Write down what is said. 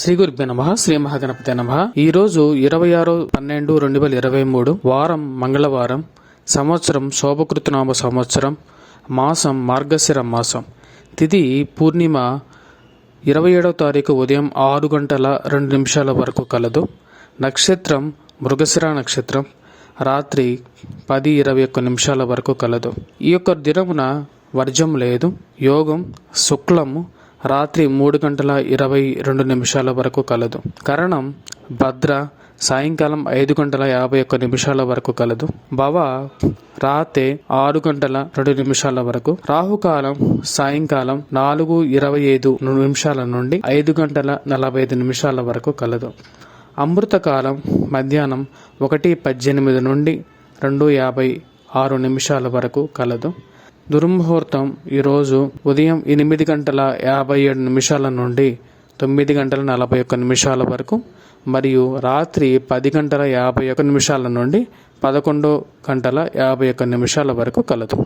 శ్రీ గురుభ్యో నమః. శ్రీ మహాగణపతే నమః. ఈరోజు 26/12/2023 వారం మంగళవారం, సంవత్సరం శోభకృతనామ సంవత్సరం, మాసం మార్గశిర మాసం, తిథి పూర్ణిమ 27వ తారీఖు ఉదయం 6:02 వరకు కలదు. నక్షత్రం మృగశిర నక్షత్రం, రాత్రి 10:21 వరకు కలదు. ఈ యొక్క దినమున వర్జం లేదు. యోగం శుక్లము రాత్రి 3:22 వరకు కలదు. కరణం భద్ర సాయంకాలం 5:51 వరకు కలదు. భవ రాతే 6:02 వరకు. రాహుకాలం సాయంకాలం 4:25 నుండి 5:45 వరకు కలదు. అమృతకాలం మధ్యాహ్నం 1:18 నుండి 2:56 వరకు కలదు. దుర్ముహూర్తం ఈరోజు ఉదయం 8:57 నుండి 9:41 వరకు మరియు రాత్రి 10:51 నుండి 11:51 వరకు కలదు.